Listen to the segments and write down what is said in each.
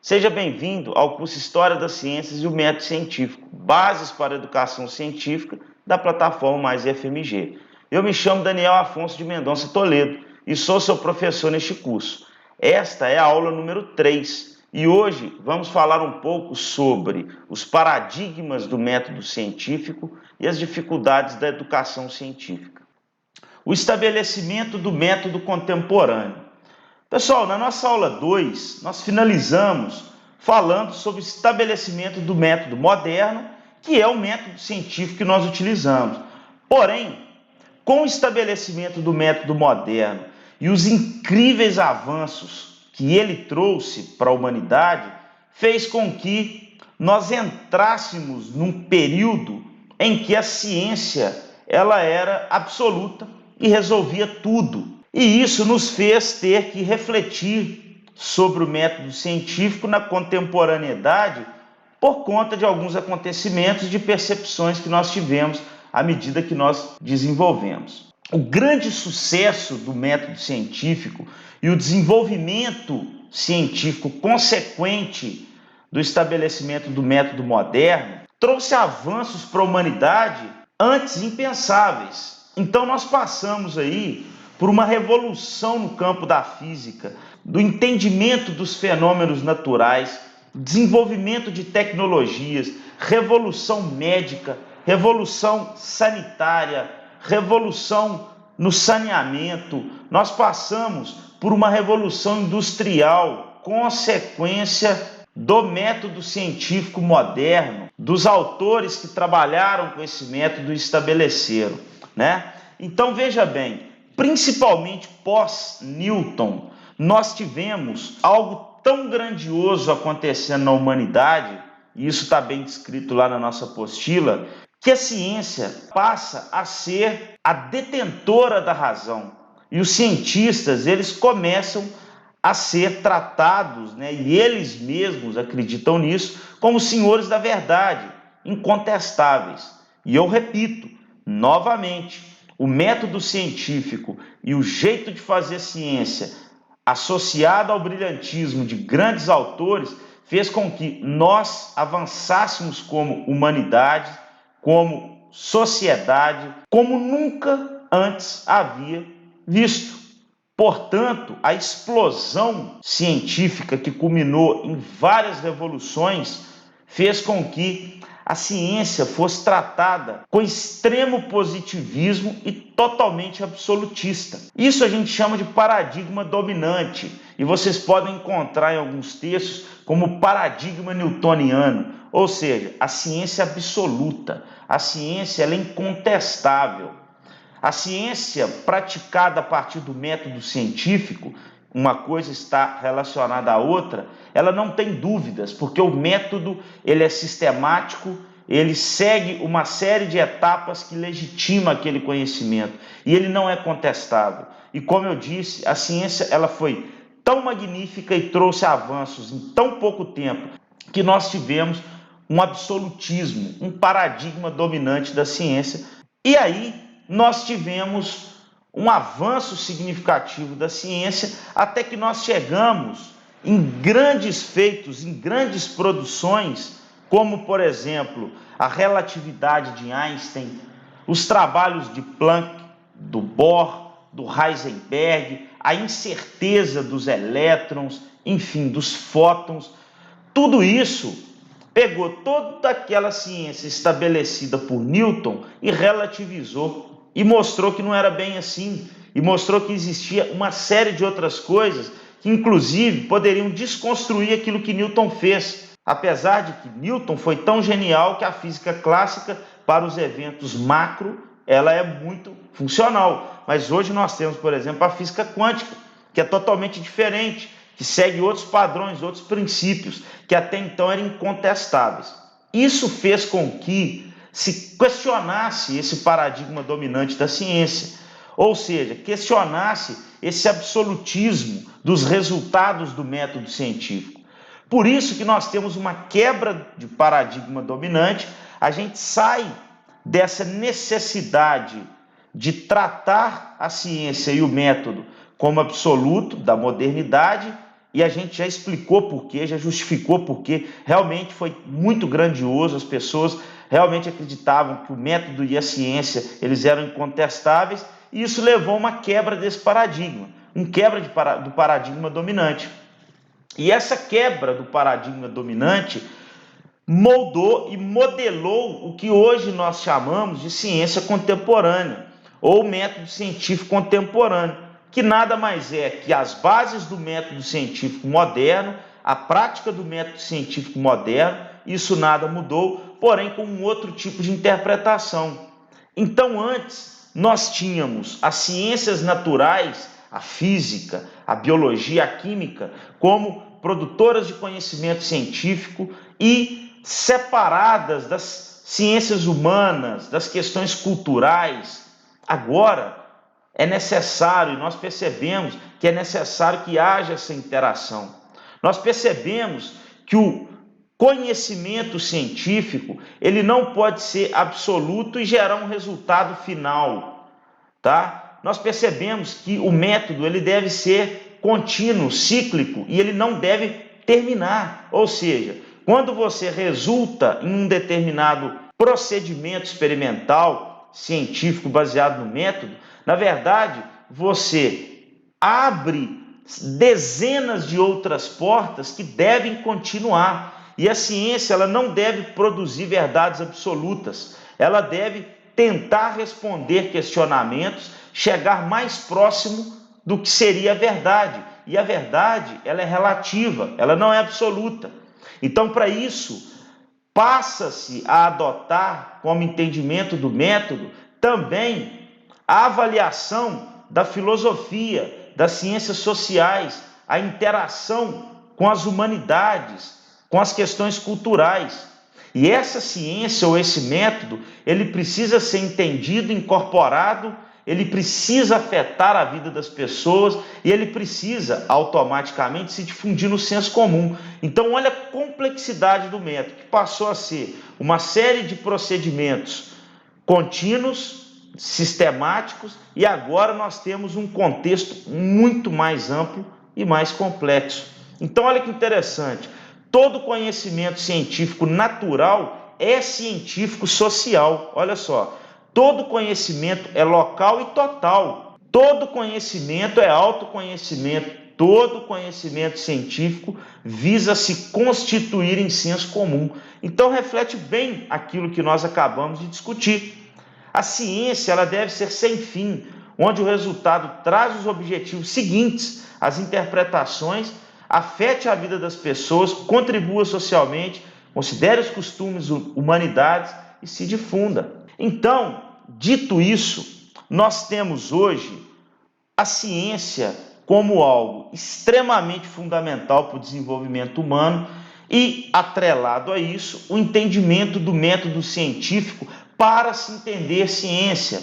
Seja bem-vindo ao curso História das Ciências e o Método Científico, Bases para a Educação Científica, da plataforma Mais FMG. Eu me chamo Daniel Afonso de Mendonça Toledo e sou seu professor neste curso. Esta é a aula número 3 e hoje vamos falar um pouco sobre os paradigmas do método científico e as dificuldades da educação científica. O estabelecimento do método contemporâneo. Pessoal, na nossa aula 2, nós finalizamos falando sobre o estabelecimento do método moderno, que é o método científico que nós utilizamos. Porém, com o estabelecimento do método moderno e os incríveis avanços que ele trouxe para a humanidade, fez com que nós entrássemos num período em que a ciência ela era absoluta e resolvia tudo. E isso nos fez ter que refletir sobre o método científico na contemporaneidade por conta de alguns acontecimentos, de percepções que nós tivemos à medida que nós desenvolvemos. O grande sucesso do método científico e o desenvolvimento científico consequente do estabelecimento do método moderno trouxe avanços para a humanidade antes impensáveis. Então nós passamos aí por uma revolução no campo da física, do entendimento dos fenômenos naturais, desenvolvimento de tecnologias, revolução médica, revolução sanitária, revolução no saneamento. Nós passamos por uma revolução industrial, consequência do método científico moderno, dos autores que trabalharam com esse método e estabeleceram, né? Então veja bem, principalmente pós-Newton, nós tivemos algo tão grandioso acontecendo na humanidade, e isso está bem descrito lá na nossa apostila, que a ciência passa a ser a detentora da razão. E os cientistas, eles começam a ser tratados, né, e eles mesmos acreditam nisso, como senhores da verdade, incontestáveis. E eu repito, novamente, o método científico e o jeito de fazer ciência associado ao brilhantismo de grandes autores fez com que nós avançássemos como humanidade, como sociedade, como nunca antes havia visto. Portanto, a explosão científica que culminou em várias revoluções fez com que a ciência fosse tratada com extremo positivismo e totalmente absolutista. Isso a gente chama de paradigma dominante, e vocês podem encontrar em alguns textos como paradigma newtoniano, ou seja, a ciência absoluta, a ciência ela é incontestável. A ciência praticada a partir do método científico, uma coisa está relacionada à outra, ela não tem dúvidas, porque o método ele é sistemático, ele segue uma série de etapas que legitima aquele conhecimento e ele não é contestável. E como eu disse, a ciência ela foi tão magnífica e trouxe avanços em tão pouco tempo que nós tivemos um absolutismo, um paradigma dominante da ciência. E aí nós tivemos um avanço significativo da ciência até que nós chegamos em grandes feitos, em grandes produções, como, por exemplo, a relatividade de Einstein, os trabalhos de Planck, do Bohr, do Heisenberg, a incerteza dos elétrons, enfim, dos fótons. Tudo isso pegou toda aquela ciência estabelecida por Newton e relativizou e mostrou que não era bem assim, e mostrou que existia uma série de outras coisas que, inclusive, poderiam desconstruir aquilo que Newton fez, apesar de que Newton foi tão genial que a física clássica, para os eventos macro, ela é muito funcional. Mas hoje nós temos, por exemplo, a física quântica, que é totalmente diferente, que segue outros padrões, outros princípios, que até então eram incontestáveis. Isso fez com que se questionasse esse paradigma dominante da ciência, ou seja, questionasse esse absolutismo dos resultados do método científico. Por isso que nós temos uma quebra de paradigma dominante, a gente sai dessa necessidade de tratar a ciência e o método como absoluto da modernidade e a gente já explicou por quê, já justificou por quê. Realmente foi muito grandioso, as pessoas realmente acreditavam que o método e a ciência eles eram incontestáveis, e isso levou a uma quebra desse paradigma, do paradigma dominante. E essa quebra do paradigma dominante moldou e modelou o que hoje nós chamamos de ciência contemporânea, ou método científico contemporâneo, que nada mais é que as bases do método científico moderno, a prática do método científico moderno. Isso nada mudou, porém com um outro tipo de interpretação. Então, antes, nós tínhamos as ciências naturais, a física, a biologia, a química, como produtoras de conhecimento científico e separadas das ciências humanas, das questões culturais. Agora, é necessário, e nós percebemos que é necessário que haja essa interação. Nós percebemos que o conhecimento científico, ele não pode ser absoluto e gerar um resultado final, tá? Nós percebemos que o método, ele deve ser contínuo, cíclico, e ele não deve terminar. Ou seja, quando você resulta em um determinado procedimento experimental, científico, baseado no método, na verdade, você abre dezenas de outras portas que devem continuar. E a ciência, ela não deve produzir verdades absolutas. Ela deve tentar responder questionamentos, chegar mais próximo do que seria a verdade. E a verdade, ela é relativa, ela não é absoluta. Então, para isso, passa-se a adotar, como entendimento do método, também a avaliação da filosofia, das ciências sociais, a interação com as humanidades, com as questões culturais. E essa ciência ou esse método, ele precisa ser entendido, incorporado, ele precisa afetar a vida das pessoas e ele precisa automaticamente se difundir no senso comum. Então, olha a complexidade do método, que passou a ser uma série de procedimentos contínuos, sistemáticos, e agora nós temos um contexto muito mais amplo e mais complexo. Então, olha que interessante, todo conhecimento científico natural é científico social. Olha só, todo conhecimento é local e total, todo conhecimento é autoconhecimento, todo conhecimento científico visa se constituir em senso comum. Então, reflete bem aquilo que nós acabamos de discutir. A ciência, ela deve ser sem fim, onde o resultado traz os objetivos seguintes: as interpretações, afete a vida das pessoas, contribua socialmente, considere os costumes, humanidades e se difunda. Então, dito isso, nós temos hoje a ciência como algo extremamente fundamental para o desenvolvimento humano e, atrelado a isso, o entendimento do método científico para se entender ciência.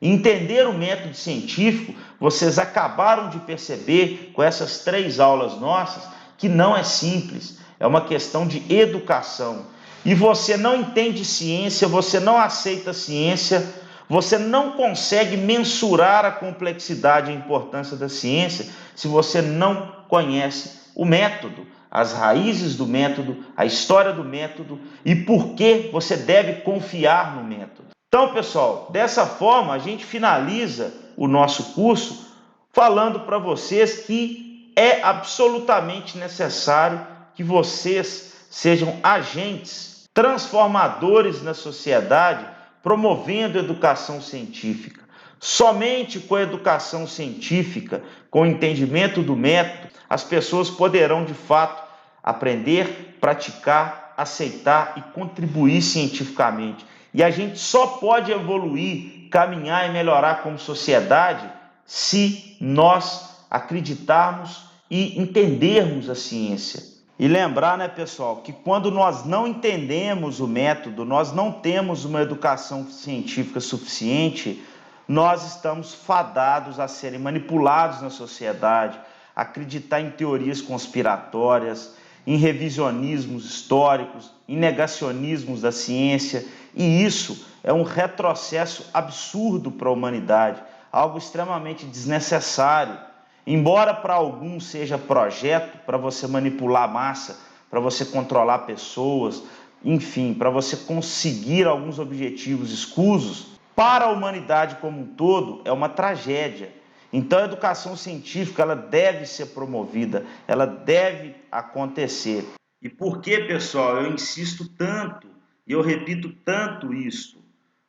E entender o método científico, vocês acabaram de perceber com essas 3 aulas nossas, que não é simples, é uma questão de educação. E você não entende ciência, você não aceita ciência, você não consegue mensurar a complexidade e a importância da ciência se você não conhece o método, as raízes do método, a história do método e por que você deve confiar no método. Então, pessoal, dessa forma a gente finaliza o nosso curso falando para vocês que é absolutamente necessário que vocês sejam agentes transformadores na sociedade, promovendo a educação científica. Somente com a educação científica, com o entendimento do método, as pessoas poderão, de fato, aprender, praticar, aceitar e contribuir cientificamente. E a gente só pode evoluir, caminhar e melhorar como sociedade se nós acreditarmos e entendermos a ciência. E lembrar, né, pessoal, que quando nós não entendemos o método, nós não temos uma educação científica suficiente, nós estamos fadados a serem manipulados na sociedade, a acreditar em teorias conspiratórias, em revisionismos históricos, em negacionismos da ciência, e isso é um retrocesso absurdo para a humanidade, algo extremamente desnecessário. Embora para alguns seja projeto para você manipular massa, para você controlar pessoas, enfim, para você conseguir alguns objetivos escusos, para a humanidade como um todo é uma tragédia. Então a educação científica ela deve ser promovida, ela deve acontecer. E por que, pessoal, eu insisto tanto e eu repito tanto isso?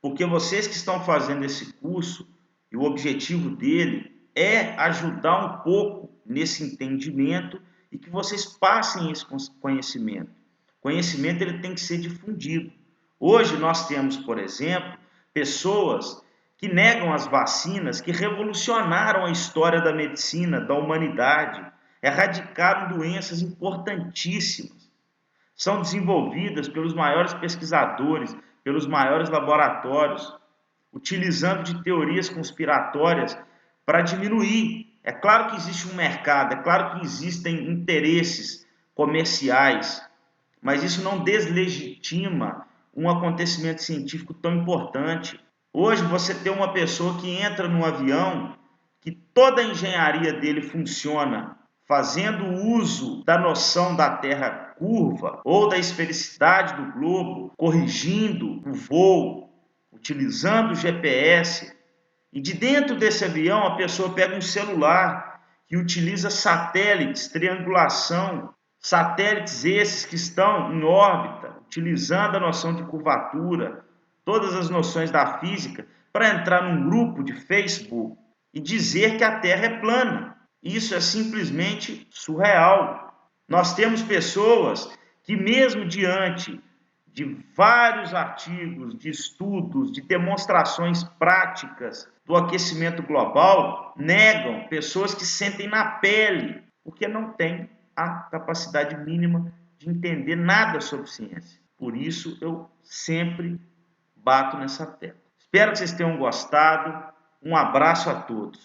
Porque vocês que estão fazendo esse curso, e o objetivo dele é ajudar um pouco nesse entendimento e que vocês passem esse conhecimento. O conhecimento ele tem que ser difundido. Hoje nós temos, por exemplo, pessoas que negam as vacinas que revolucionaram a história da medicina, da humanidade, erradicaram doenças importantíssimas. São desenvolvidas pelos maiores pesquisadores, pelos maiores laboratórios, utilizando de teorias conspiratórias para diminuir. É claro que existe um mercado, é claro que existem interesses comerciais, mas isso não deslegitima um acontecimento científico tão importante. Hoje você tem uma pessoa que entra num avião, que toda a engenharia dele funciona fazendo uso da noção da Terra curva ou da esfericidade do globo, corrigindo o voo, utilizando o GPS. E de dentro desse avião a pessoa pega um celular que utiliza satélites, triangulação, satélites esses que estão em órbita, utilizando a noção de curvatura, todas as noções da física, para entrar num grupo de Facebook e dizer que a Terra é plana. Isso é simplesmente surreal. Nós temos pessoas que, mesmo diante de vários artigos, de estudos, de demonstrações práticas do aquecimento global, negam, pessoas que sentem na pele, porque não têm a capacidade mínima de entender nada sobre ciência. Por isso eu sempre bato nessa tecla. Espero que vocês tenham gostado. Um abraço a todos.